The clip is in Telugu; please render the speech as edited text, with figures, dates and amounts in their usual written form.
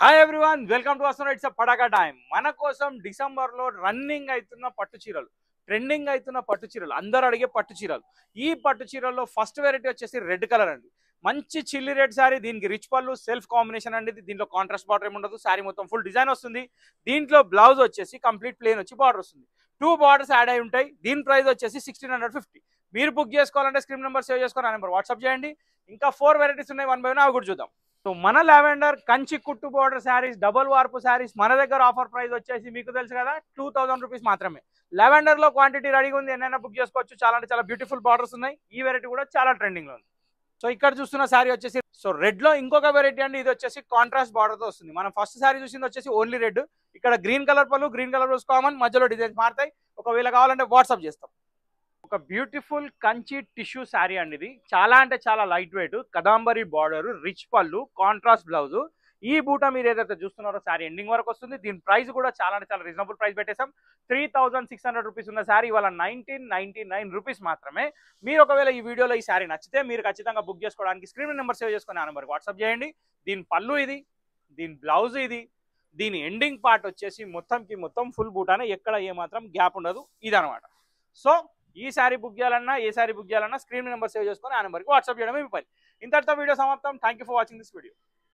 హాయ్ ఎవ్రీవన్, వెల్కమ్ టు వస్తున్న ఇట్స్ పడాకా టైం. మన కోసం డిసెంబర్లో రన్నింగ్ అవుతున్న పట్టు చీరలు, ట్రెండింగ్ అవుతున్న పట్టు చీరలు, అందరూ అడిగే పట్టు చీరలు. ఈ పట్టు చీరల్లో ఫస్ట్ వెరైటీ వచ్చేసి రెడ్ కలర్ అండి. మంచి చిల్లీ రెడ్ శారీ, దీనికి రిచ్ పళ్ళు, సెల్ఫ్ కాంబినేషన్ అండి. దీంట్లో కాంట్రాస్ట్ బార్డర్ ఏమి ఉండదు, శారీ మొత్తం ఫుల్ డిజైన్ వస్తుంది. దీంట్లో బ్లౌజ్ వచ్చేసి కంప్లీట్ ప్లేన్ వచ్చి బార్డర్ వస్తుంది. 2 బార్డర్స్ యాడ్ అయి ఉంటాయి. దీని ప్రైస్ వచ్చేసి 1650. మీరు బుక్ చేసుకోవాలంటే స్క్రీన్ నెంబర్ సేవ్ చేసుకొని ఆ నెంబర్ వాట్సాప్ చేయండి. ఇంకా 4 వెరైటీస్ ఉన్నాయి, 1 బై 1 అవి కూడా చూద్దాం. సో మన లావెండర్ కంచి కుట్టు బోర్డర్ శారీస్, డబుల్ వార్పు శారీస్ మన దగ్గర ఆఫర్ ప్రైస్ వచ్చేసి మీకు తెలుసు కదా 2000 రూపీస్ మాత్రమే. లావెండర్ లో క్వాంటిటీ రెడీగా ఉంది, ఎన్నైనా బుక్ చేసుకోవచ్చు. చాలా అంటే చాలా బ్యూటిఫుల్ బార్డర్స్ ఉన్నాయి. ఈ వెరైటీ కూడా చాలా ట్రెండింగ్ లో ఉంది. సో ఇక్కడ చూస్తున్న శారీ వచ్చేసి రెడ్ లో ఇంకొక వెరైటీ అండి. ఇది వచ్చేసి కాంట్రాస్ట్ బార్డర్ తో వస్తుంది. మనం ఫస్ట్ శారీ చూసింది వచ్చేసి ఓన్లీ రెడ్. ఇక్కడ గ్రీన్ కలర్ పళ్ళు, గ్రీన్ కలర్ కామన్, మధ్యలో డిజైన్స్ మారుతాయి. ఒకవేళ కావాలంటే వాట్సాప్ చేస్తాం. ఒక బ్యూటిఫుల్ కంచి టిష్యూ శారీ అండి. ఇది చాలా అంటే చాలా light weight, Kadambari border, rich పళ్ళు, కాంట్రాస్ట్ బ్లౌజ్. ఈ బూట మీరు ఏదైతే చూస్తున్నారో శారీ ఎండింగ్ వరకు వస్తుంది. దీని ప్రైస్ కూడా చాలా అంటే చాలా రీజనబుల్ ప్రైస్ పెట్టేసాం. 3600 రూపీస్ ఉన్న శారీ ఇవాళ 1999 రూపీస్ మాత్రమే. మీరు ఒకవేళ ఈ వీడియోలో ఈ శారీ నచ్చితే మీరు ఖచ్చితంగా బుక్ చేసుకోవడానికి స్క్రీన్ నెంబర్ సేవ్ చేసుకుని ఆ నెంబర్కి వాట్సాప్ చేయండి. దీని పళ్ళు ఇది, దీని బ్లౌజ్ ఇది, దీని ఎండింగ్ పార్ట్ వచ్చేసి మొత్తం ఫుల్ బూటానే, ఎక్కడ ఏమాత్రం గ్యాప్ ఉండదు. ఇదనమాట. సో ఈ శారీ బుక్ చేయాలన్నా, ఏ శారీ బుక్ చేయాలన్నా స్క్రీన్ నెంబర్ సేవ్ చేసుకొని ఆ నెంబర్కి వాట్సాప్ చేయడమే మీ పని. ఇంతటితో వీడియో సమాప్తం. Thank you for watching this video.